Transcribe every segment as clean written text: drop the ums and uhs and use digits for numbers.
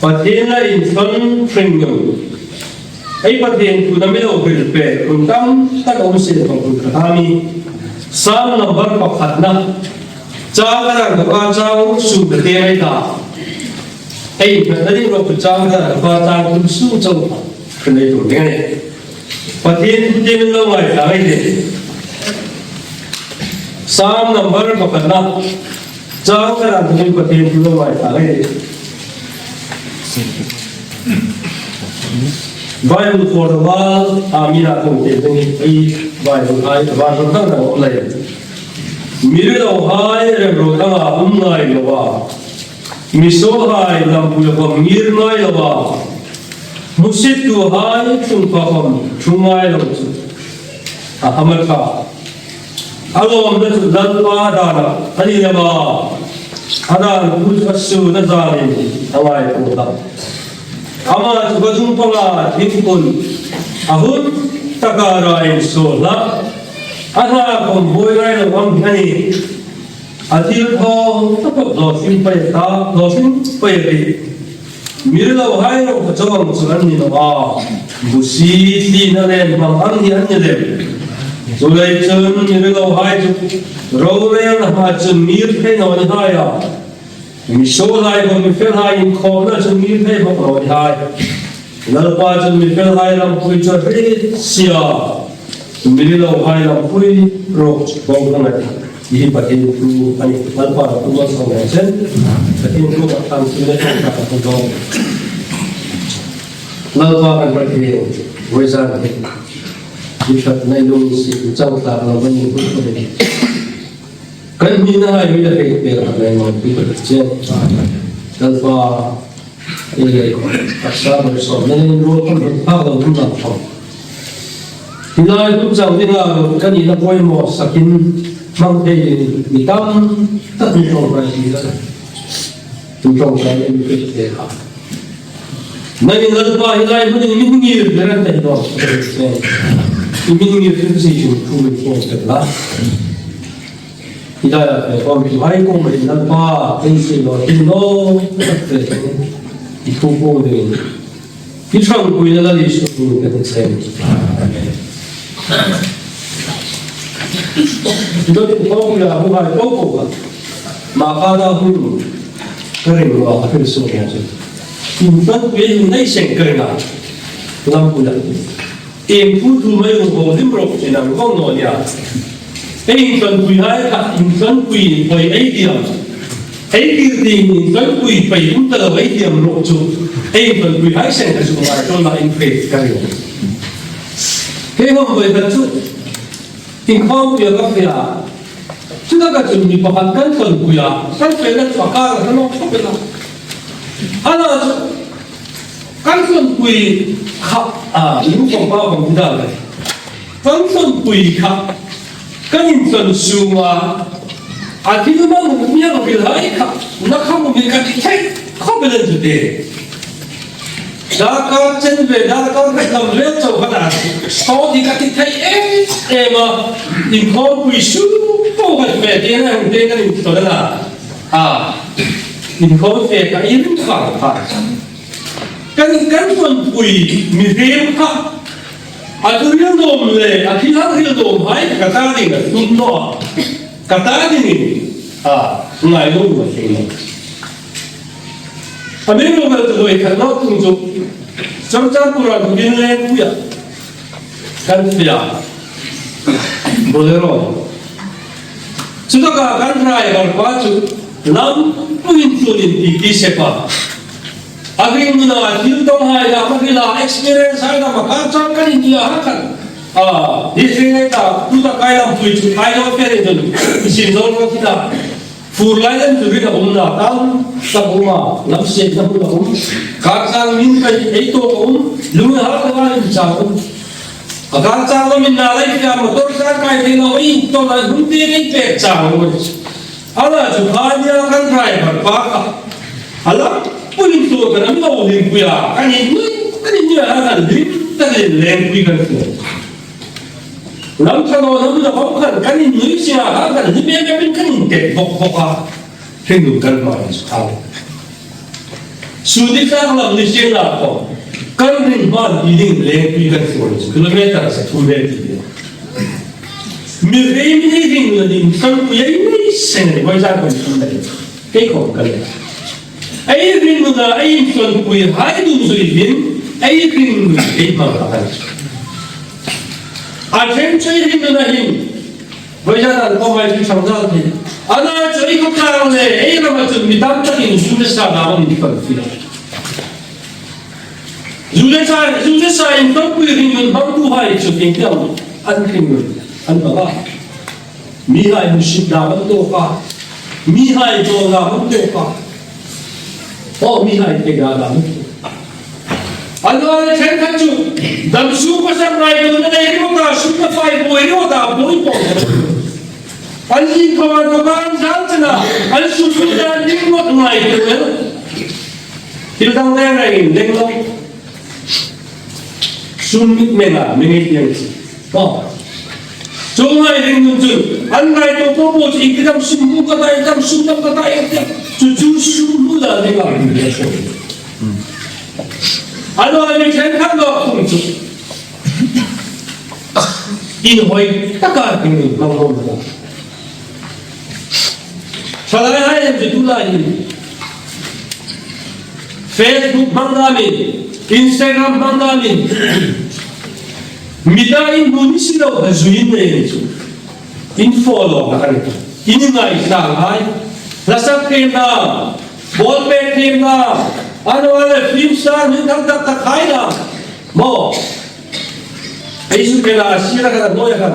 Pathien là intlawn hringnun ấy Pathien tu nami lo bil pe kuntam ta om se ko kami sam number pakhat na cha ra ka cha su be te ai da ấy na ni ro ku cha ra ka cha ku su chau cái này tu ne Pathien tu te lo mai ta ai de sam number pakhat na cha ra tu Pathien tu lo mai ta ai de Bible for the world, Amina không thể từng ý Bible hai và trong các nào lại Miri đâu hai rồi các nào ngay là ba Miso hai làm bùi phẩm mir ngay là ba Musit tu hai chung phẩm chung ngay là America Alom đã chụp lần ba đà anh là ba ada bút asu đã ra đi ngay cũng đó Ama bagong pala hipon ahun takarain sola ana kong boy rai lo am hani atil ho tapok dosin pai ri mirlo hai ro chawang chuan ni no busi ti na len mam ang ni an ni le zulai chun mirlo hai chu ro len ha chun mir pe no ni ha ya mi so lai ko mi fel hai in kho na chu mi pe ko ro hai nal pa chu mi fel hai lam pui chu ri sia mi lo hai lam pui ro bo na hi Pathien tu ani nal pa tu ma so ne sen Pathien tu ka tham su ne ka ka do nal pa kan Pathien voi sa ne di shat nai lu si chang ta lo ban ni ko de kan mi na hai mi la pe pe ka nai mo pi ko chen dal pa e asa mo so ne ro ko ha ga mun na tho ti lai tu chang ni la kan ni na poi mo sakin mang te mi tam ta tu tro ra ti la tu tro ra ni pe te ha nai dal pa hi lai mun ni mi ngi de ran te do mi ngi de si ju tu mi ko te la Hidayah con bị hai con mình năm ba cái gì đó tin nó thì không có được cái trong quy là lý số cái này xem chúng tôi cũng là một vài câu cổ mà các đạo hữu cái này là cái số này chứ chúng tôi bây giờ này xem cái nào làm cái này em phụ thuộc mấy ông bố điểm rộng thì làm con nói nha anh cần quy hai cả anh cần quy phải ấy điểm thì anh cần quy phải cũng là ấy điểm lộ chú anh cần quy hai sen cái số này cho là anh phải cái gì cái hôm vậy thật sự anh không biết cái gì à chúng ta cần chuẩn bị bảo hành cần quy à cần phải là phải cả nó không biết là cần quy học những phòng bao phòng đó này cần quy học cái nhìn tuần suy mà thì nó mang một miếng của việc ấy nó không một việc cái thấy không bao giờ được để đã có chân về đã có cái làm lễ cho cái nào sau thì cái thấy em mà nhìn không quý sú không phải về thế này thế này tôi đó là nhìn không về cái ý cũng phải cái tuần quý mình thêm khác Aku riang dom le, aku riang dom hai kata ni kan, tuno kata ni ngai dom macam ni. Kami orang tu ikan nak tunjuk, macam pura tu bin le puya, kan puya, bolero. Sudah kan rai berpacu, nam puin tuin di sepa. Aging muna hiltong hai da magila experience hai da makachang kan India kan di sini ta tu ta kaya pui tu kaya pere tu isin dol ko kita furlai dan tu kita umna tam ta uma lapse ta pula kachang min kai eito lume har ta ni chang kachang min na lai ka motor sa kai de no i to la hunti ni pe chang ala ju khania kan driver pa ka ala Pulin tu kan kami tahu lingkuya kan ini ada lim tadi lingkuy kan tu. Lam thano lam dah bukan kan ini siapa kan ini biar kan ini bok kan hringnun kan macam su đi sang làm đi xem là có căn đình hoàn đi đình lên đi gần phổi kilometer sẽ thu về thì mình thấy mình đình là đình căn của ấy mấy sen này quay ra còn không đấy cái còn cái ấy đình là ấy phần của hai đúng rồi đình ấy đình ấy mà là anh xem chơi đình là đình bây giờ là có mấy cái trong đó thì anh nói chơi không cao này ấy là mà chuẩn bị tám chắc đình xuống đến sao nào mình phần phi dù thế sao anh không quy định mình không tu hay cho tiền tiêu anh hringnun anh bảo là mi hai musik nào vẫn tu cả mi hai đồ nào vẫn tu cả mi hai cái nào vẫn anh nói là trên thang chú đâm xuống có sang này rồi nó đây nó ta xuống nó phải bồi nó ta bồi bỏ anh nhìn không anh có bán giá thế nào anh xuống xuống ra những một ngày rồi đó thì đang nghe này lên đâu xuống mình à mình nghe tiếng gì chúng hay hringnun chun anh này tôi có một chỉ cái đâm xuống mu cái tay đâm xuống đâm cái tay chú xuống mu là thế nào anh nói mình xem khác đó không chụp in hồi tất cả hringnun không không được sau đó hai em chỉ tu lại Facebook mandamin Instagram mandamin mitain munisilo hazuin này in follow cái này in ngày sáng ai là sắc thêm na ball bet thêm na anh nói là phim star những thằng ta khai na mo ấy số cái là xí ra cái nói cái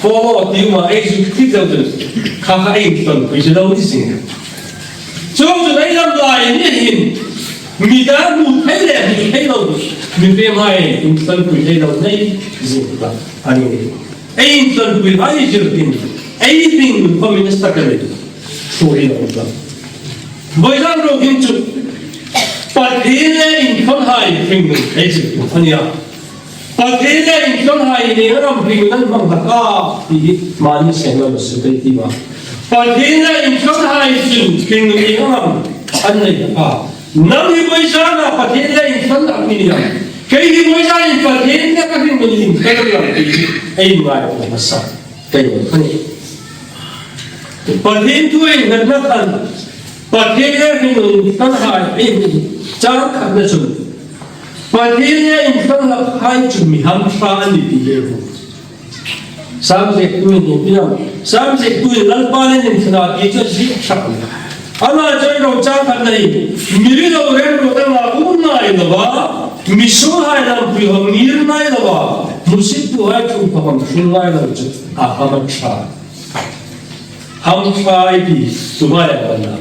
follow tiêu mà ấy số thích đâu chứ khá khá ấy tuần bây giờ đâu đi xin trong chỗ này làm lại như hình mi đã muốn thấy đẹp mình thấy đâu mình về mai chúng ta cũng thấy đâu này gì đó anh ấy tuần cũng hay chưa tin ấy tin của mình sẽ cái này thôi đâu bây giờ rồi hiện chụp Pathien này không hay hringnun ấy chứ anh ạ Pathien này không hay thì nó làm hringnun bằng tất cả thì mà như sẽ nói sự cái gì mà Pathien này không hay chứ hringnun thì nó làm anh này à nắm hi bây giờ là Pathien này không làm gì cả cái hi bây giờ là Pathien này cái hringnun cái làm gì ấy mà là sao cái này Pathien thôi nên nó cần Pathien này hringnun không hay ấy chẳng khác là chun Pathien này không là hai chun mi ham pha ni ti le sam se tu ni pinam sam se tu lal pa le ni thna ki cho ji thak ana choi ro chang khan nei mi ri lo ren ro ta la un nai lo ba mi so hai lam pi ho mir nai lo ba musit tu hai chu pa ham shul nai lo chu a ham cha ham phai bi tu mai ba na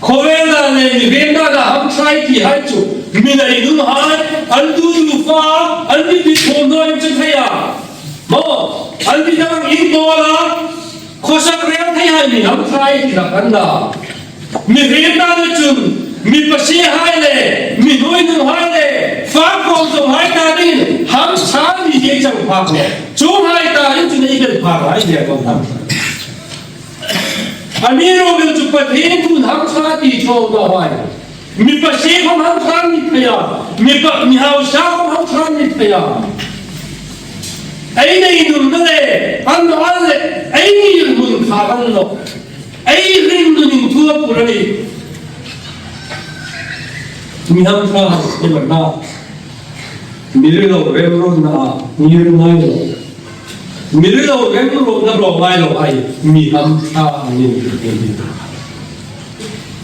Khoela này mình về đó là ham trai thì hay chú mình này đúng hay anh tu lu pha anh đi bị thôn thôi em chưa thấy à mà anh đi đang in bò là khó sắc rèn thấy hay mình ham trai thì là anh là mình về đó là chú mình bác sĩ hay này mình nuôi nuôi hay này phá công trong hay ta đi ham trai thì dễ chẳng phá rồi chú hay ta anh chú này cái phá hay để con ham anh biết rồi bây giờ Pathien cũng ham sát thì cho nó hoài mình phải xem không ham sát như thế à mình hào sao không ham sát như thế à ấy này đừng có để anh nói là ấy như mình khá ăn lộc ấy riêng mình thua của đây mình ham sát thì mà na mình đâu em rồi na như này rồi mình đâu em rồi na rồi mai rồi ai mình ham sát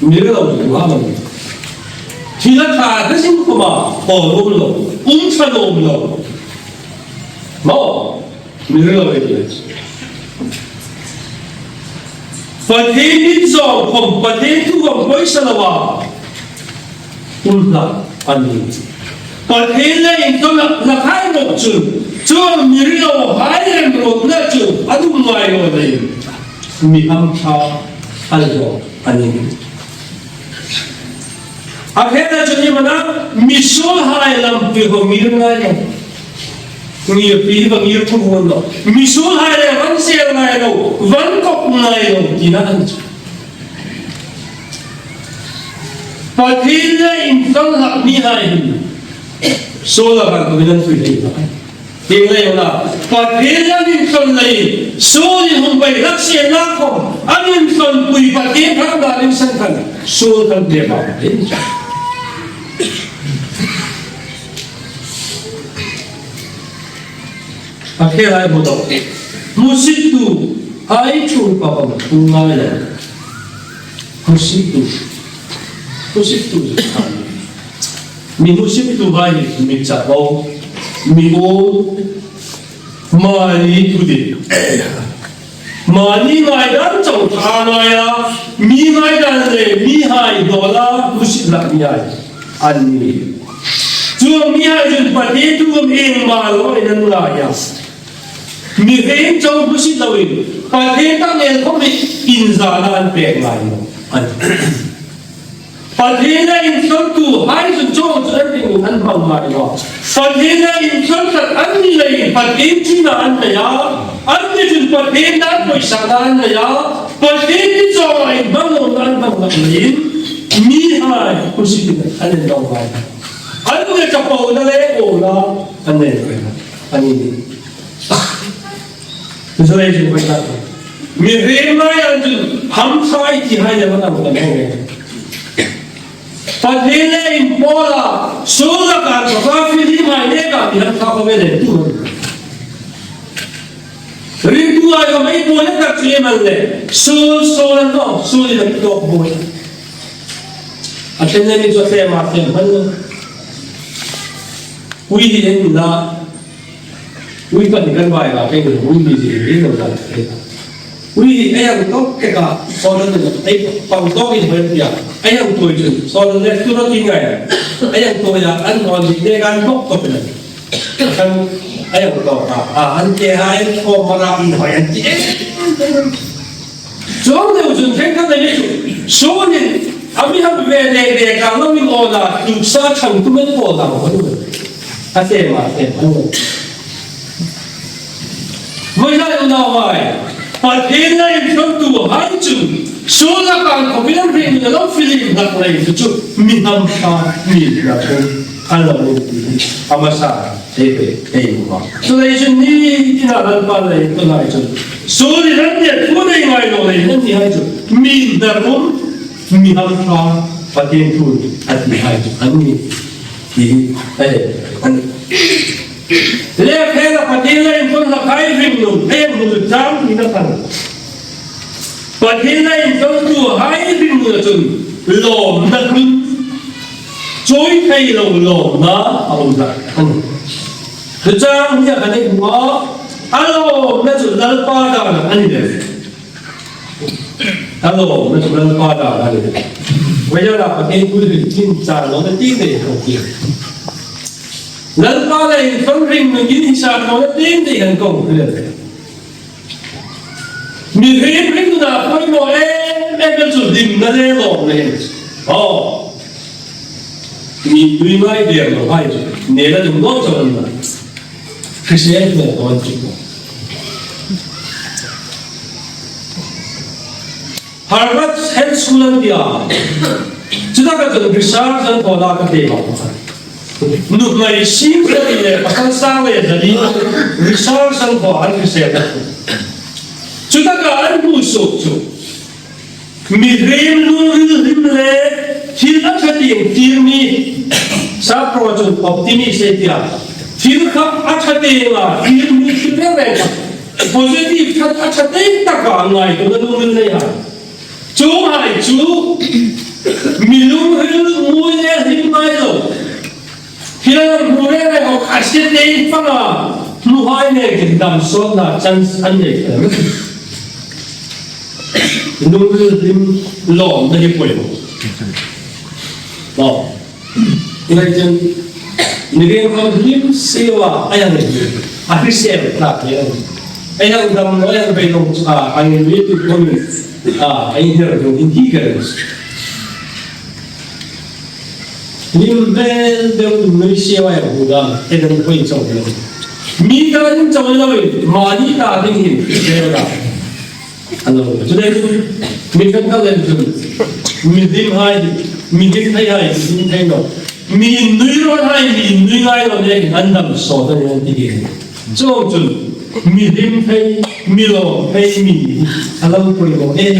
mình đâu cũng ham mình thì là thà cái sinh của mà bỏ luôn rồi chân ôm rồi mà mình đâu vậy Pathien đi dòng không Pathien thu gom quấy sao là là anh Pathien này tôi là hai một chữ cho mình đâu hai em rồi na chữ anh đúng ngoài rồi này mình ham sao anh rồi anh akhirnya jadi mana misal hai lam pi homir ngai no ngir pi bangir thu hon no misal hai le van sel ngai no van kok ngai no tina an Pathien in tol hak mi hai so la kan ko nan thui dei ting le na Pathien in tol lai so ni hum bai lak se na ko anin tol pui Pathien thang da lim san kan so kan de ba Pathien lai bo do musik tu ai chu pa pa tu ngai la musik tu mi musik tu vai mi chabo mi o mani tu de mani mai dan chau tha na ya mi mai dan le mi hai dola musik la mi ai an ni chu mi hai jun pa de tu eng ma lo en la ya mi heng chau musik la wi pa de ta ne ko mi in za na an pe ngai no an Pathien in tol tu hai sun chong chu ring an bang mai lo Pathien in tol tat an ni lai Pathien chi na an ya an ni jun Pathien na poi sa an ya Pathien ni chong ai bang lo an bang la lin mi hai ku si an ne dong hai an ne cha po na le o la an ne an ni so le jin ko ta mi re mai an jun ham sai ti hai ya na ma ne Pathien in pola sola ka ka fili mai ne ka ni ha ka me le tu ri tu ai ko mai bo le ka tri man le so no so le to bo aten ne ni zo se ma se man ui di en na ui pa ni kan bai la ke ui di di no da ui ai ang to ke ka so le ai pa to ki ho ya ai ang to ju so le tu no ti ngai ai ang to ya an on di de kan to to pe kan ai ang to an ke hai ko ma ra in ho yan ti so le ju ken ka le ju so ni ami ha be de ka no mi o la tu sa chang tu me po da ho a se ma se voi la no vai Pathien in tol tu hai chu so la kan ko bilang ring lo feeling na lai chu mi ham pa mi la ko ala lo amasa pe ma so le chu ni ina dal pa le to lai chu so ni ran ye tu nei mai lo le ni hai chu mi da ko mi ham pa Pathien tu at mi hai chu an ni an le khela Pathien in tol la kai ring lo em lu cham ni na kan Pathien in tol tu hai ring lo chun lom na kun choi kai lo lom na au da tu cham ni ka ni ma alo na chu dal pa da na ani de alo na chu dal pa da na ni wei ya la Pathien tu ri tin cha lo na ti ne ho ki lần ba này phân rình mình nhìn sạt nó tin thì hành công cái này mình thấy rình là coi nó em cái chủ điểm nó lên lỏng này mình tuy mai điểm nó phải nếu là chúng nó cho mình cái sẽ là quan trọng Harvard Health School dia chúng ta cần phải research dan pola cái đề bảo nụ mày sim ra thì pasal sao vậy jadi research sang ko an research chúng ta cả an bu so chu mi rem nu rim le thil a thating tir mi sa project optimization thil khap a thating a tir mi thil re positive that a thating ta ka ngai to nu min le ha chu hai chu mi lu hil mu le him mai lo khi đang ngồi đây học khai sinh đi phong à lu hai này thì làm số là chân anh này nung lim lỏng đây quẩy đó này chân người con lim siêu ai này ai xem là thế ai đang làm nói là về lòng anh biết được con anh hiểu được intelligence lim bel bel người siêu ai cũng làm cái đó cũng quan trọng lắm mi cái này trọng lắm mà đi ta thì hiểu cái đó anh nói cho nên mình phải có lên mình lim hai มีเด็กไทยไอ้มีไทยเนาะมีนุ้ยร้อนไอ้มีนุ้ยไงเราเนี่ยอันดับสองตัวนี้ที่เกี่ยวจงจุดมีดิมไทยมีโลไทยมีอะไรก็อยู่เอง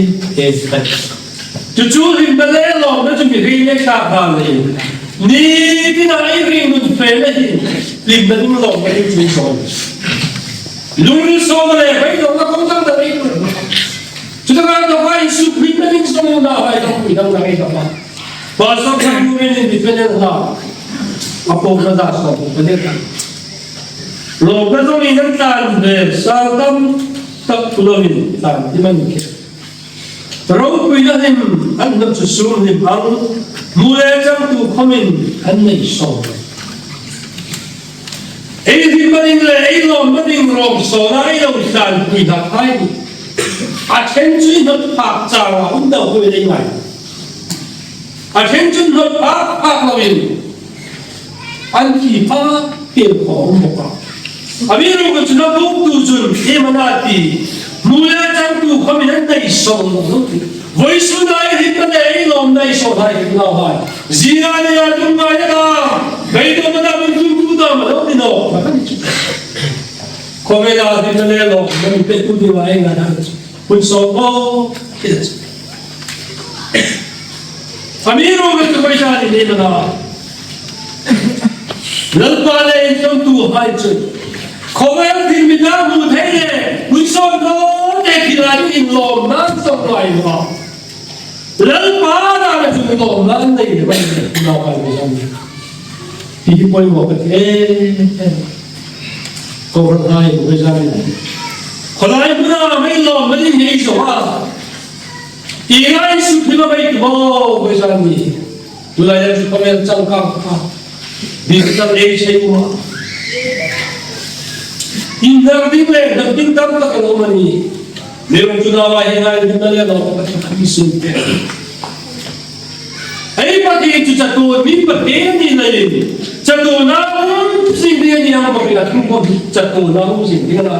จู่ๆริมทะเลลงแล้วจะมีริมเล็กตาบานเลยนี่ที่ไหนริมมันเฟรนเลยริมทะเลลงไม่ได้จุดสองลุงสองเลยไปลงแล้วคงต้องได้จุดนั้นเราไปสุดริมทะเลสองเราไปต้องไปต้องได้กับมันพอสองคนอยู่ในดิฟเฟนต์เราอาพงศ์ได้สองคนเดียวกันโลกก็ต้องมีน้ำตาลเดือดสารตั้มตักตุลมินตามที่มันเกี่ยวเราคุยกันอันนั้นจะสูงหิบังมูลจังตุขมินอันนี้สองไอ้ที่มันเลยไอ้ลมมันยิ่งร้องสอนไอ้เราสั่งคุยกันให้อาเช่นจุดนั้นปากจ่าวอันเดียวคุยได้ไหมอาเช่นจุดนั้นปากเราเองอันที่ปากเกี่ยวของหมกอาวิรุกุจุนบุกตุจุนเอมันอาตีมูลจังตุขมินอันนี้สองวันสุดท้ายที่มันได้ลมได้สอนให้เราให้จีน่าเนี่ยจุงไงนะไปดูมันได้เป็นจุงกุดามแล้วนี่เนาะคงไม่ได้ที่มันได้ลมมันเป็นกุฎีว่าเองนะคุณสองโอ้อาวิรุกุจุนไปจารีนี่มันนะลัลปาเลนจังตุให้จุดคงไม่ได้ที่มิดาบุตรให้คุณสองโอ้เด็กที่ร้านอินลมนั่นสองไหลมา Lalpada na tumitong landay ba nakakal mo sa mga titipoy mo kat sobrang tayo ko sa amin kulay mo na may lom maling iso ha ingay suki ba may mo ko sa amin tulay na sa kamel cangkang ka dito sa leche mo indarding le nagding tam ka kalaman ni meron tunawa hinay din na yan ako kasi isunti ay pati ito sa tuwa mi pati nila yun sa tuwa na sindi niya ang papilat kung sa tuwa na sindi na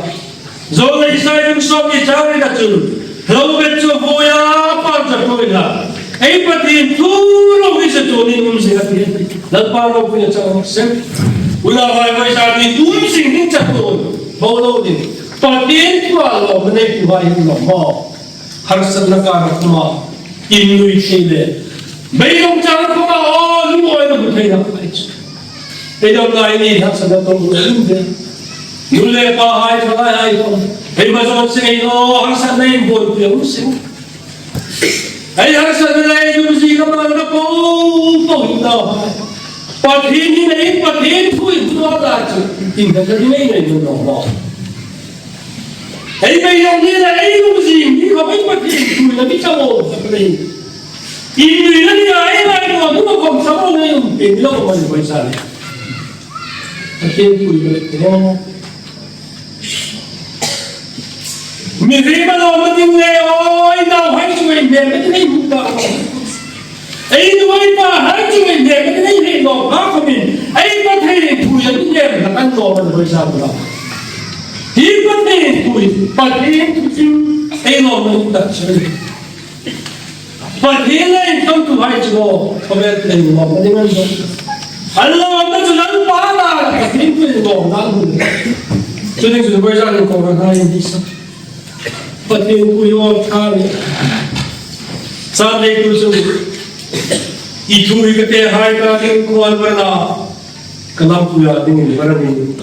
zo na isa yung soki chari na chun lawet so boya pa sa tuwa na ay pati turo sa tuwa ni sila nagparaw po niya sa sir wala kayo sa atin sindi sa tuwa bawalaw din Pathien kualo menai kuai lomo harus nakar kuma inui chile bayong cara kuma oh lu oi no butai na pais edom lai ni harus na to linde dule pa hai thalai hai to ei bazon sei no harus na imbol pyo sing ei harus na lai du si ka ma na po na Pathien ni nei Pathien kui tu da chu tin ka ni nei no no Hey, bayang ni na ay umusin, hindi ka may pagkikin, hindi ka mo sa plane. Hindi na niya ay ano kung sa mo na yung pinila ko man yung sali. Pathien ko yung Mirima na mating ngayon, ay na-hay ko yung hindi, ba't na yung buka ako? Ay, nuway pa, hay ko yung hindi, ba't na yung hindi, baka min, ay Pathien ko yung hindi, nakanto man yung sali. Hipat na yun po yun. Pathien ay naman yung taksyon. Pathien na yung kang tuhay siya. Pagkat na yung mga palingan doon. Ano naman na siya lang pala. Pathien ko yung mga nalun. So yung supersal yung kongkakain disa. Pathien ko yung kari. Sabi ko siya. Ituloy ka tayo hay ka aking kuwan pa na. Kalam ko yung ating maraming.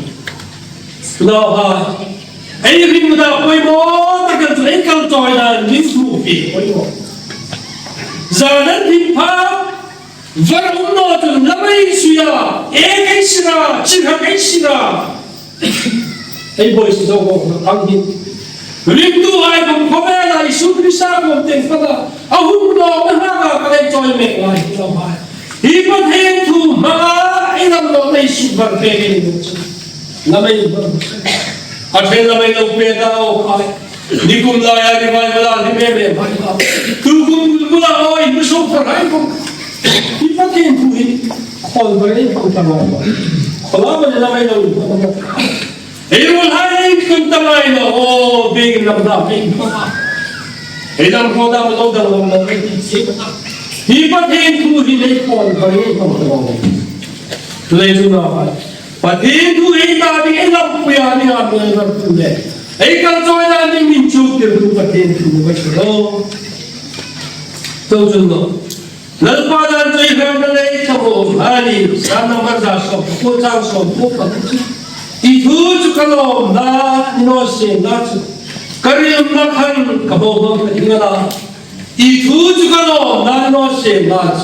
Laha, ay rin mo na ko'y mo, tagal-tagal ikaw to'y na nismufi, ko'y mo. Zanan din pa, varong noto, lamay suya, kay sira, kay sira. Ay boy, siya ko, angin. Rimdo ay kung kumela, isubisa ko, tingkala, ahun mo, mahaka, kay to'y may lahi, lamay. Hipat hentu, mga ilang mo na isubar, kay Lamay ba? At kaya lamay na upeta ako kaya. Di kong laya di ba wala di bebe. Kung mula ako ay busog pa rin ko. Di pa kayo po eh. Kol ba rin kung tama ba? Kala ba na lamay na upeta? Eh wala rin kung tamay na. Oh, bigin na ba? Eh lang ko na malaw daw lang na rin. hi Pathien thu hi nei kon kari không không lấy chúng nó phải Pathien thu hi ta đi em làm puya ni làm người làm tu lệ ấy cần cho ra đi mình chụp được tu Pathien thu vậy đó đâu chúng nó lần qua lần chơi về nó lấy cho bộ anh sáng năm bắt ra sổ cô trang sổ cô phải thì thứ chú cái lồng đã nó xem đã cái riêng nó khăn cái bộ nó phải như là thì thứ chú cái lồng đã nó xem đã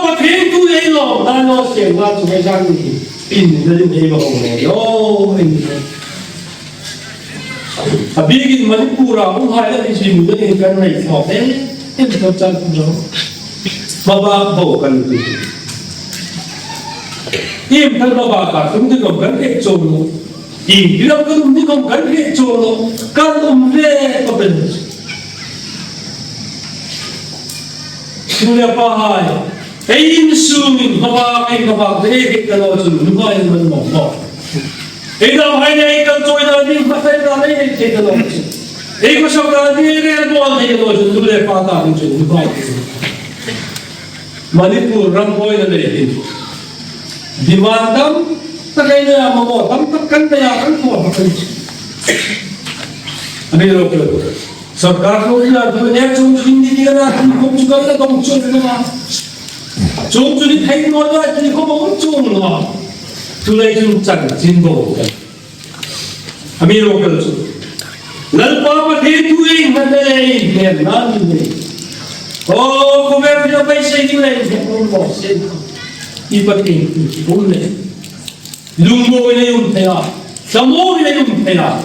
Pathien tu ấy lồng đã nó xem đã chú cái trang gì in lên đây mà không này ô anh bây giờ mình pura cũng hay là cái gì mình cái cái này họ thế em cho chân rồi mà ba bộ cần gì em thân mà ba cả cũng không cần cái chỗ nó em thì đâu cũng không cần cái chỗ nó cần về có bên chúng ta phải em suy nghĩ mà ba cái cái lo chuyện mình phải mình mong em đâu hay này cần chơi ra đi mà phải ra đây cái lo chuyện em có sao ra đi cái lo chuyện chúng ta phải ta những chuyện phải Manipur ramboy na lehin. Dimandam, takay na mamotam, takkan tayakan ko. Ano yung loko? Sarkar ko ina, dunia chung hindi ka na, kung sugal na kung chung na. Chung chung ni thay mo na, hindi ko mo chung na. Tulay chung chan, jinbo. Ano yung loko? Lalpapatin tuwing na lehin, namin lehin. Oh, kung meron na ba sa inyo na yung bosin? Ipating, ipon Lumbo na yung kaya. Samo na yung kaya.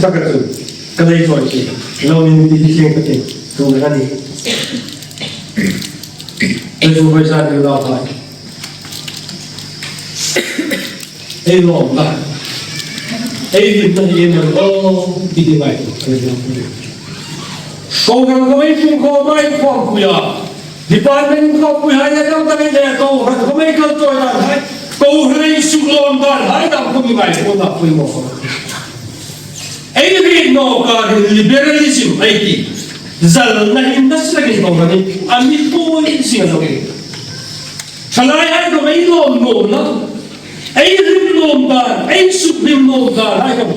Saka kada ito ay siya. Alam mo hindi siya kating. Kung nakani. Ito ba sa ating dapat? Eh, long ba? Eh, hindi na yun. Oh, hindi ba ito? Kau kan kau itu kau main kau punya, department kau punya yang kau tak ada kau kan kau main kau tu ada, kau hari sulam dan hari tak kau main kau tak punya kau. Ini no kan liberalism IT, jalan nak industri lagi kau kan, ambil kau ini sih lagi. Selain kau main lom na, ini lom dan, ini sublim lom dan, ayam,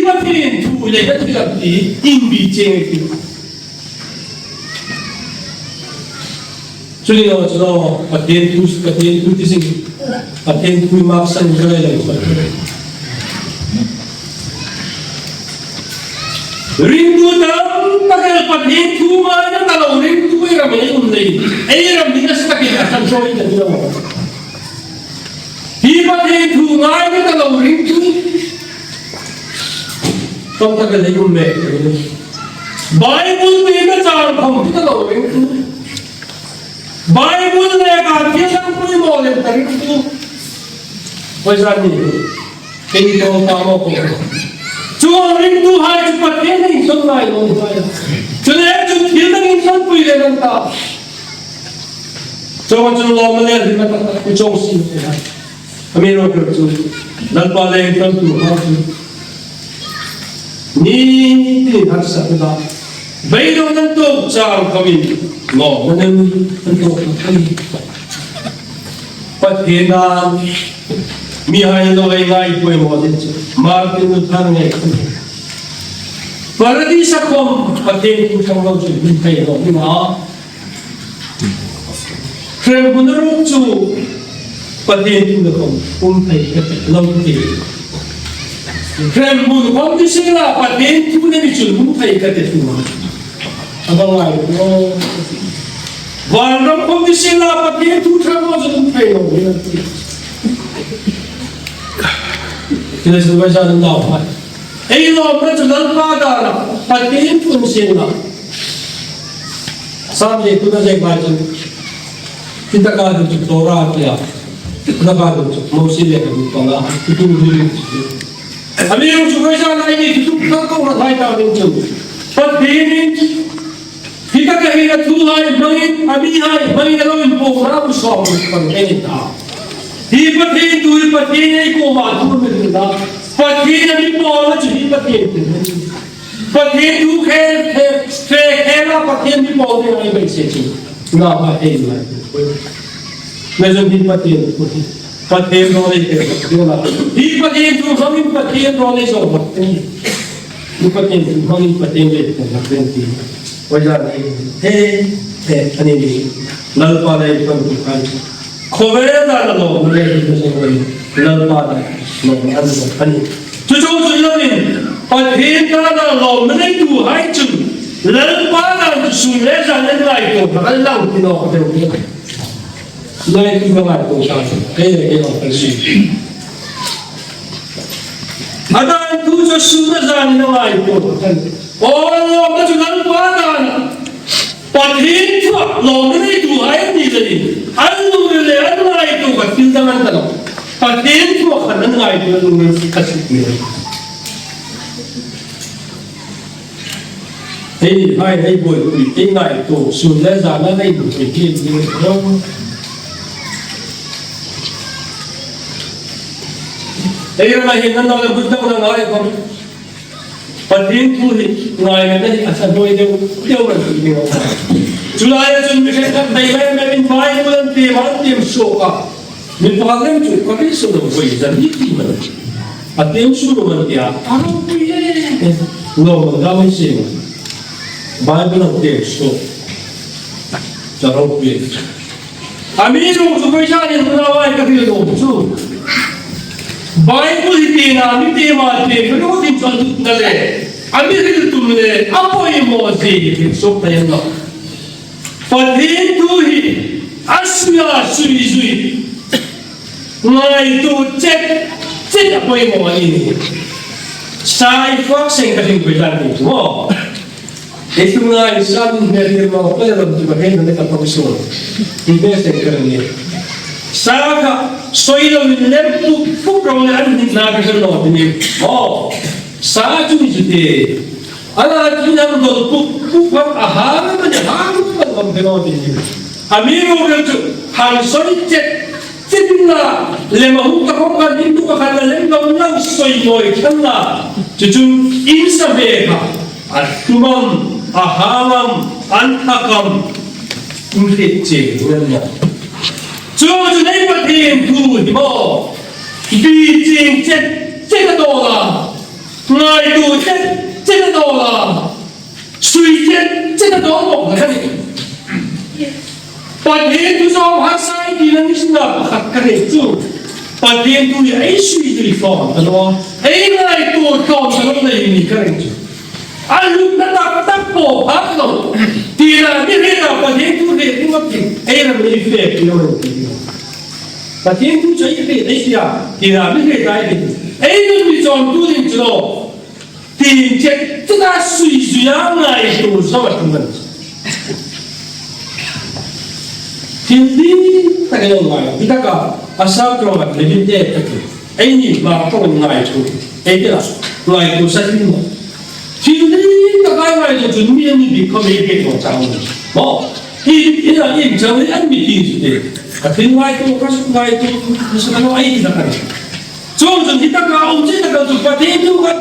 Pathien tu lepas kita di imbi cengkeh. Jadi kalau sudah Pathien tu di sini, Pathien tu maksa juga lagi. Rindu dalam pakai Pathien tu mana kalau rindu era mana undai, era mana sebagai akan soal itu juga. Di Pathien tu mana kalau rindu, kau tak ada lagi undai. Bible tu ini cara kamu kita kalau rindu. Bible ne ka kisan koi mole tari tu paisa ni kini ko ta mo ko chuang ring tu hai chu Pathien nei son lai lo hai chu ne chu thil dang in son pui le nan ta chuang chu lo ma le ri ma ta ku chong si hai ami ro ko chu nan pa le kan tu ha chu ni ti har sa ta bai lo nan to chang kami lo nan to kami Pathien mi hai lo ai ngai poi mo de Martin Luther ne paradisa kom Pathien ku chang lo chu bin thai lo ni ma krem bunru chu Pathien ku kom thai ka lo ti krem bun kom di sila Pathien ku ne bi chu bun thai ka te tu ma abang lai lo Van ram kom di sila Pathien tu thang lo chu thai lo ni kita sudah baca tentang apa? Ilo berjalan pada Pathien pun sila. Sampai kita saya baca kita kalau tu Torah dia, kita kalau tu Moses dia tu kalau itu dulu. Kami yang sudah baca ini itu kita kau nak tahu itu. Pathien kita kehina Tuhan main, kami hai main lawan program soal ini tak. Di Pathien tu Pathien ni ko matu mereka. Pathien ni pola jadi Pathien. Pathien thu khe là Pathien đi bỏ đi ngay bệnh sẽ chịu nào phải em lại bây giờ đi Pathien rồi đấy đi Pathien thu không đi Pathien rồi đấy rồi đi Pathien thu không đi Pathien đấy là cái gì bây giờ này thế anh em đi lần qua đây con cũng phải khó về ra là nó đây thì sẽ rồi lần qua đây nó anh chú là gì Pathien ta là lòng nó đấy đủ hai chừng lần qua là xuống lẽ ra lên lại rồi và cái lòng thì nó có thể được đây thì không ai cũng sao cái này cái nó phải gì à đây chú cho xuống ra lên lại rồi lòng nó chúng lần qua là Pathien ta lòng nó đấy đủ hai gì vậy anh luôn lên lại rồi và tin rằng anh ta Pathien ta khả năng lại rồi luôn cái gì thế hai buổi quỷ cái này tổ xuống lẽ ra nó đây buổi kia như không đây là hiện nay nó là bút đâu là nói không Pathien thu thì ngoài này đây à sao đôi đâu là gì đâu chú lại là chúng mình sẽ đây là mình phải tìm số cả mình phải làm chút có cái số đầu quỷ dẫn đi mà Pathien số đầu mình à không quỷ nó mà ra mới xem Bible ang teksto sa Robin. Amino, subaysanin mo na ay kapilo. Bible hindi namin temate, pero din sa tutnale. Amino tumle, apoy mo si so tayo na. Pathien tuhi, asya sui. Ngay tu check apoy mo ini. Sa i-foxing kasing bilang mo. Itu nga isang dari mga pera di bagian ng kapag-isuro. Invest ang karamihan. Saka, soilo nilempo pukawalan din nakasunod din. Sa atin ito ala atin ang pupang aharan na niya. Haran ang gano'n din. Amigo ganito, hansoy Tin na lemahuk kakokan itu kakana lembang lang soinoy kanna. Jujung insa beka. At tumam ahamam antakam umfitje nganya. Jojo nei Pathien tu di mo. Beijing jet dola. Ngai tu jet dola. Sui jet dola kan. Pathien tu so hasai di nang isna kare tu. Pathien tu ai sui di form ano. Ai ngai tu kom sa lo ni kare tu. Alu na takpo hakno tira ni na Pathien tu de ni mapin ai na ni fe no Pathien tu chai fe dai sia tira ni fe dai ni ai no ni chon tu ni chlo tin che ta sui ya ngai tu sa wa tu tin di ta ga ngai kita ka asal kro ma le de ta ai ni ba ko ngai tu ai de la ngai tu sa ni Hindi kagaya ito junmiyan ni communicate mo sa amin. Mo, in jang an meeting today. Katin why to kasut why to sa ano ay na kare. So kita ka umje na ka Pathien tu ka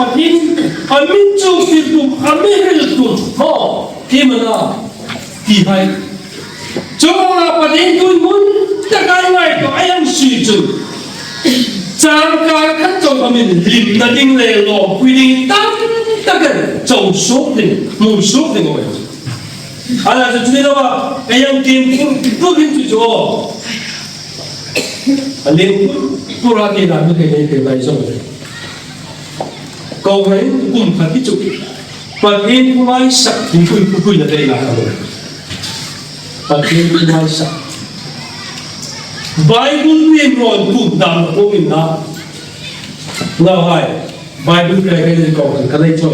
Pathien amin chu fitu amin tu. Mo, kimana ti hai. So Pathien tu mun kagaya ito ay ang situ. Trang ca khắc cho mình lim na đinh lệ lò quy định ta gần trầu số đỉnh mùi số đỉnh ngồi là cho chúng ta cái yang tìm bước đến chỗ lên tu ra thì làm cái này rồi cầu ấy cùng phải cái chụp Pathien không ai sạch thì vui là đây là rồi Pathien không ai sạch Bible ni mon tu dam ko min na nào hai Bible cái gì còn cái này chơi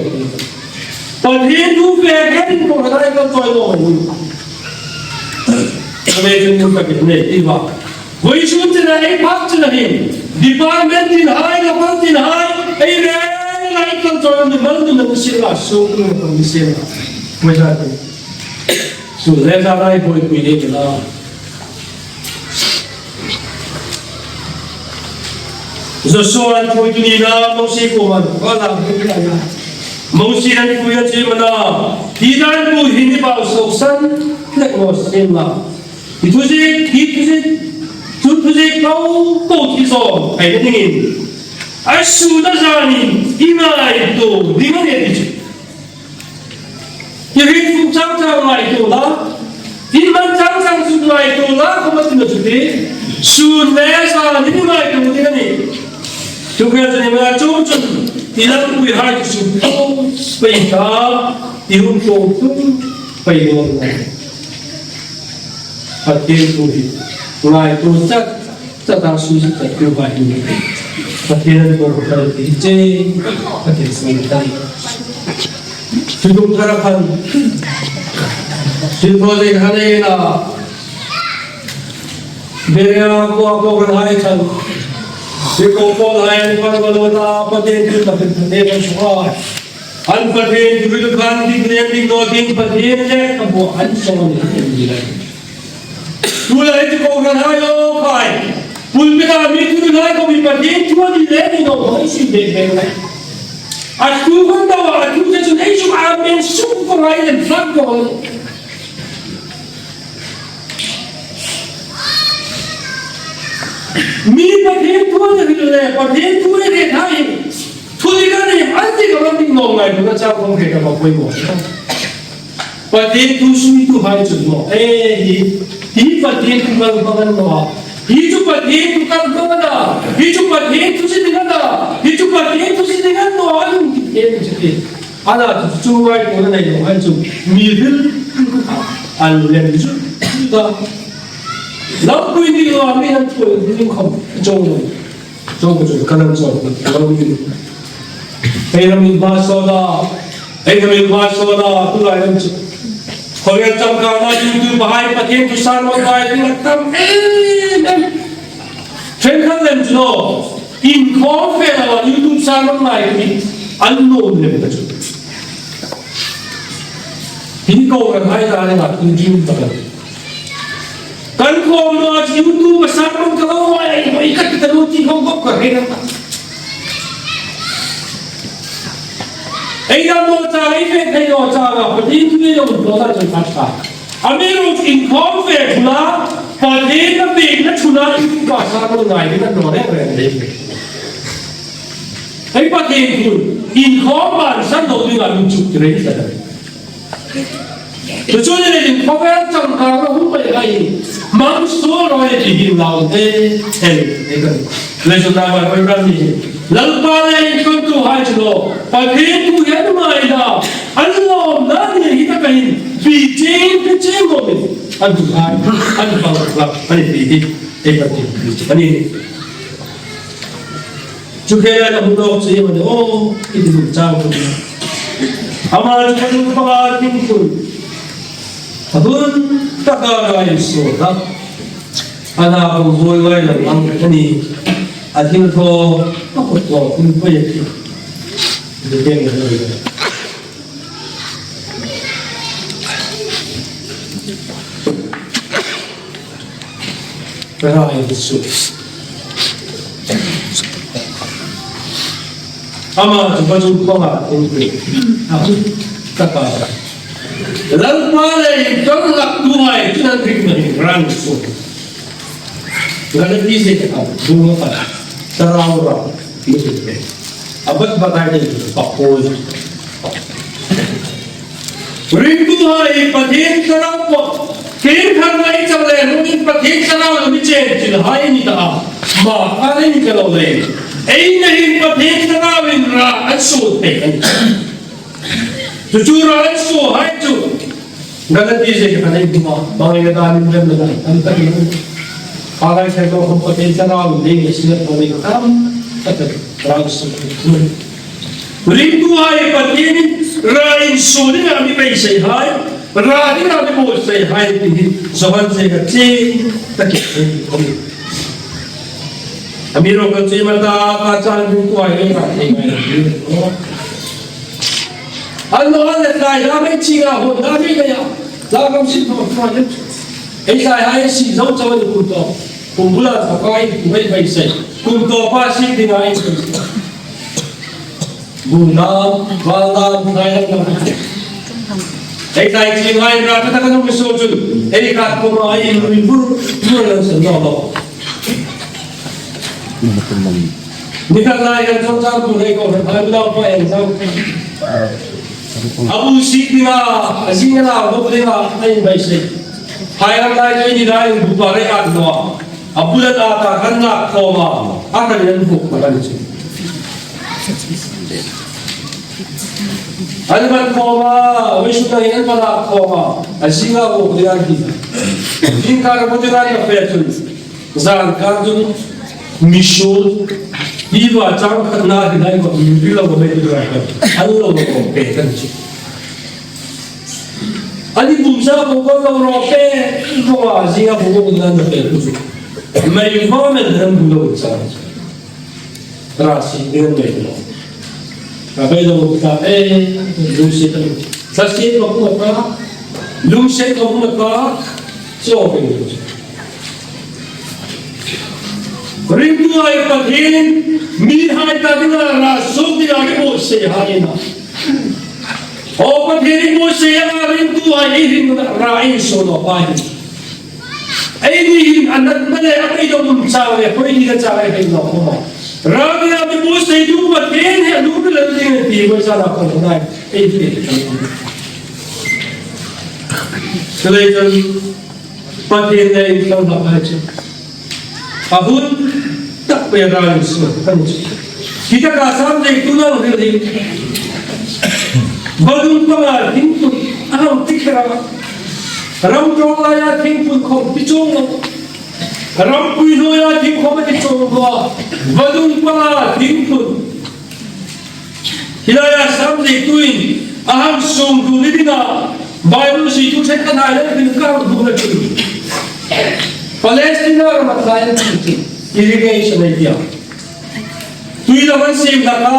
Pathien tu về cái gì còn cái này còn chơi đâu cái này chúng ta cái này đi vào với chúng ta này phát triển này department in hai là phát triển hai ấy này còn chơi được bao nhiêu năm xưa là số cũng còn xưa bây giờ số lẽ ra đây bồi quy định là giờ số anh thôi thì na nó sẽ có mà có làm cái này là mong si anh kuya si mana thì đang bu hindi bảo sốc sân lek ngồi xem là thì thôi câu câu thì sao hay thế này ai suy đã ra ni imai to đi mà đi chứ cái hình phúc trang lại to là in man trang suy lại to là không có tin được thế suy lẽ ra ni imai to đi này chúng taจะมาจูจนที่เราคุยให้สุดโต่งไปหาที่หุ่นโตตุ้งไปโน่นประเทศตัวนี้ง่ายตัวจะทำสุดจะเกี่ยวกับนี้ประเทศนั้นก็ประเทศเจประเทศสมัยจุดสารพันจุดโปรเจกต์อะไรนะเดี๋ยวก็กันให้กันที่เขาบอกให้คนก็รู้นะประเทศที่เราเป็นประเทศสุขอันประเทศที่เราการที่เรียนที่โน้ตที่ประเทศเนี่ยก็บอกอันสองนี่เลยดูแลที่เขากันให้โอ้ใครคุณไม่ได้มีที่ไหนก็มีประเทศที่ว่าดีเลยนี่เราไม่ใช่เด็กเลยอันคุณคนเราอันคุณจะช่วยช่วยอาเมนสู้กับอะไรเนี่ยฟังก่อนมีประเทศทั่วเลยประเทศทั่วเลยไทยทุกอย่างเนี่ยอันที่กำลังดิ้นรนไงพระเจ้าคงเห็นกับเราไปหมดประเทศทุกสิ่งทุกอย่างจุดหมดที่ประเทศทุกอย่างก็มันหมดที่จุดประเทศทุกอย่างก็มันได้ที่จุดประเทศทุกสิ่งทุกอย่างได้ที่จุดประเทศทุกสิ่งทุกอย่างน้อยเองจุดที่อันนั้นจุดไว้ตรงนั้นเลยอันจุดมีเรื่องอันเรื่องจุดเราคุยดีกว่าไม่ต้องคุยเรื่องของจงกันนั่นจงเราคุยเฮ้ยเรามีมาสดาตัวอะไรจุดคนyangจำการว่ายูทูบหายประเทศทุกสารวันไปที่นักทำเทรนด์ขั้นเล่นจุดอินคอร์เฟลว่ายูทูบสารวันไปที่อันโน้นเลยจุดที่เขากันให้ได้เนี่ยจริงๆต่างกันโคมว่ายูทูบสารวันก็ว่าไอ้กัดตะลุที่เขาก็กระเด็นไอ้ดำโนจ่าไอ้เฟกไอ้โนจ่าว่าประเทศที่เราโดนจะพัฒนาอเมริกาอินคอร์เฟลนะประเทศนั้นเป็นนักชุนาที่ก็สารวันไหนที่นั่นโดนได้เลยไอ้ประเทศคุณอินคอร์บ้านสันโดนงานมุ่งจุดเรื่องอะไรแต่ช่วงนี้อินคอร์เฟลจำการเราหุ้นไปไอ้มังสวิรัยที่ดินเรากันเลยสุดท้ายว่าเป็นแบบนี้แล้วไปคนตัวหายจุดประเทศทุกอย่างไม่ได้อันนั้นนั่นเนี่ยที่เป็นบีเจนเป็นเจนหมดอันทุกอย่างอันบางแบบอันนี้ที่ประเทศอันนี้จุดเรื่องเราดูสิมันโอ้ที่ดูจ้างคนอามาจะดูปาร์ตี้คนทุนตะการอะไรสุดนะอันนั้นผมพูดไว้แล้วอันนี้อาทิตย์โทก็ปวดหัวคุณไม่อยากดูเรื่องอะไรไม่ได้สุดอามาจะมาดูข้อหาคุณอาทิตย์ตะการแล้วมาเลยจังหลักด้วยที่นั่นถึงมันรังสุดแล้วที่เสกเอาดูมาเราที่สุดเลยabad batay pakol rindu hai pathin sarau po kin khanai chale rin pathin sarau mi che chil hai ni ta ma ale ni kalo le ei nahi pathin sarau in ra asu te chu ra asu hai chu galati se khanai ma bang ne da ni lem la an ta ni agai se ko pathin sarau le isle ko ni kam rindu hai pathin rain suri na mi pai sei hai radi na mi bo sei hai ti zawan se ka che taki amiro ka che mata ka chan ku ai ka ai anno ale sai la mai chi ga ho da mi ga ya la kam si ko fa ne ai sai hai si zo chawan ku to kumbula ka kai mai pai sei kum to pa si dinai บุญน้ำวาลามไทยนะไอ้ใครจริงไอ้เราถ้าก็ต้องมีส่วนจุดไอ้การพวกเราไอ้ลุยบุญเราสนใจเรานี่ถ้าเราอย่างต้องการบุญไอ้ก็ให้เราไปเองเราอาบุสิที่ว่าสิ่งเราบุญเราไอ้ไม่ใช่ให้เราได้ที่ได้บุญอะไรกันเนาะอาบุญเราตาขันนักเข้ามาอะไรยังบุกมาได้จริงอันนั้นเข้ามาวิสุทธิ์ยังมาเข้ามาสิ่งเราบุญเราที่ยิ่งการบุญเราเนี่ยเป็นจานการจุนมิชูที่ว่าจังขนาดไหนก็มีเราไม่ได้ด้วยกันอันเราไม่คงเป็นกันจริงอันนี้บุญชาบุญก็เรารอเป็นเพราะว่าสิ่งเราบุญเราเนี่ยเป็นจริงไม่ยอมเป็นเรื่องบุญเราจริงราศีเดือนเดือนแต่ไปดูกันลุงเสกสักสิ่งก็พูดว่าลุงเสกก็พูดว่าโจ้เป็นจริงริมตัวไอ้ประเทศมีให้กันนะราสุดที่เราไม่พูดเสียหายนะโอ้ประเทศพูดเสียหายริมตัวไอ้ริมราอินโซนอไปไอ้นี่อันนั้นไม่ได้อะไรโดนมุนชาวเลยคนนี้ก็ชาวเลยเป็นหลอกมาเราเนี่ยไม่พูดเสียดูประเทศเนี่ยดูเป็นเรื่องที่ดีกว่าชาวเราคนนั้นไอ้ที่ก็เลยจนประเทศเนี่ยเราทำอะไรใช่Abun tak payah semua kan kita kasar dek tulang dek badun pangal timpun alam tikra ram jong ya timpun ko picong ram puino ya tim ko picong ba badun pangal timpun hilaya sam dek tuin aham song tu lidina bible si tu set kan ada bin kar du na tu Palestina orang masalah irrigation idea. Tujuh lawan sim daka,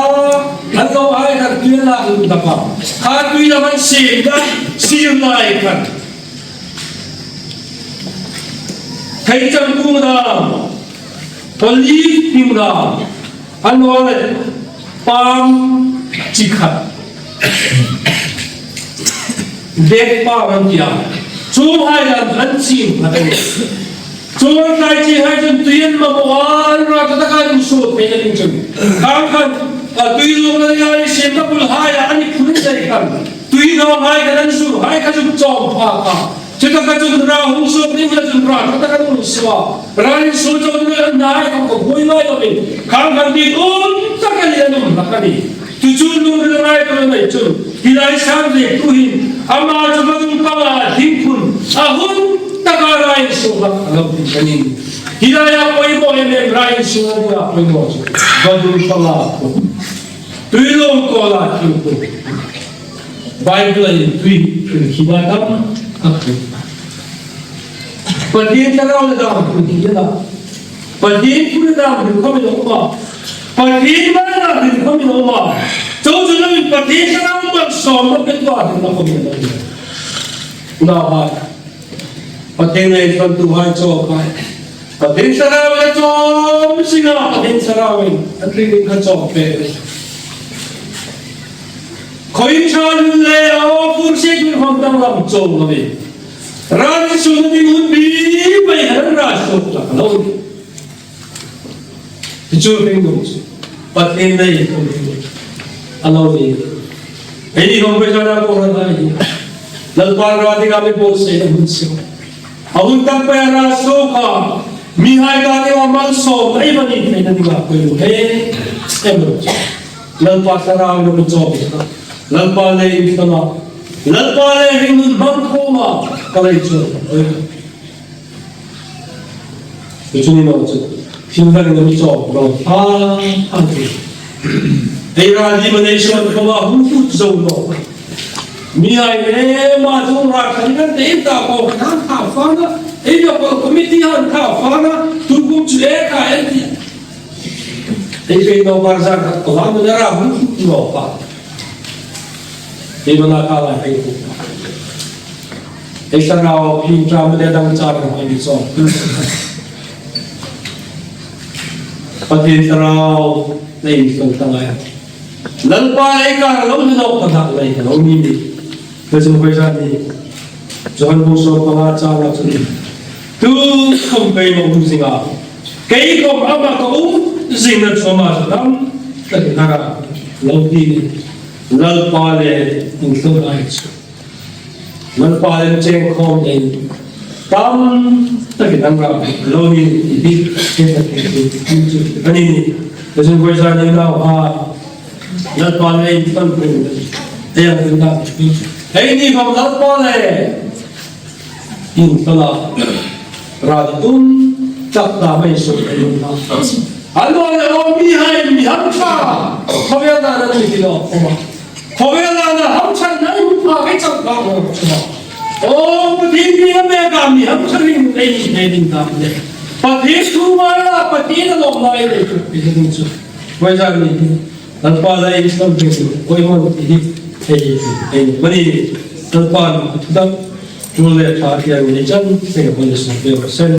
atau ayat kan tujuh lawan daka. Kalau tujuh lawan sim dah sim lain kan. Kaitang kumda, politik kumda, anu pam cikat, dek pam dia. Cuma ayat anjing ada. Cuma kaji hajun tuyan mabuhan rata takkan usut penyelin jeng. Kangkan tuyan orang yang siapa pun haya ani pun jadikan. Tuyan orang haya dan usut haya kajun jom paka. Jika kajun rah usut ni kajun rah takkan usua. Rani sujud ni naik kau boleh naik tapi kangkan di takkan dia takkan ni. Tujuan orang naik kalau naik jeng. Hilai sampai tuhin amal jemaat pala himpun ahun takarain surat alami ini. Hilai apa ibu yang meraih surat apa ibu? Badun pala tuilong kola himpun. Bible ini tuih hilai apa? Pathien terang dalam kunci dia. Pathien pun dalam kami nama. Pathien mana dalam kami nama. Jauh lebih Pathien terang bersama ketua dalam kami nama. Nah, Pathien ini tentu hai coba. Pathien terang coba singa. Pathien terang antri dengan coba. Koin chan le awur sih berhutang dalam coba ni. Rani sudah diundi bayar rasuk lah kalau itu rindu. Pathien ini kalau ini orang berjalan orang lain. Lepas rati kami boleh mensiap. Awak tak payah rasuka. Mihai kami amal so. Ini mana ini tidak perlu. Lepas terang itu mencoba. Lepas ini kita nak. Lepas ini hringnun bangkoma. Kalau itu. Itu ni macam. Hingga kita mencoba. Era di Malaysia kalau hukum jauh. Mihai macam rakan kan tidak kau kan kafana. Ia kau komitian kafana. Tunggu cuci kain. Ia kau barzak kau mana ramu lupa. Ia mana kalah itu. Ia rau pinjam medang cara ini so. Pathien rau lain tentang lần qua ấy cả lâu nữa đâu còn thằng này lâu đi bây giờ bây giờ đi cho anh bố số con ăn sao là gì tu không cây một gì cả cây không ăn mà có gì là cho mà cho lắm tất cả lâu đi lần qua này cũng không ai lần qua này trên không này tam tất cả lâu đi đi cái này bây giờ bây giờ đi nào lần qua này phân quyền đây là chúng ta thấy đi không lần qua này intlawn radun chắc là mấy số cái luôn đó anh nói là ông mi hay mi hâm cha không biết là nó gì đó không biết là hâm cha này mà cái chắc là ô Pathien đi nghe cả mi hâm cha đi đây đi ta đây Pathien thu mà là Pathien là lòng này đấy chứ bây giờ này lần qua đây không được quay hồn thì hey bani lần qua chúng ta Julia Pathien ni chân sẽ có được sự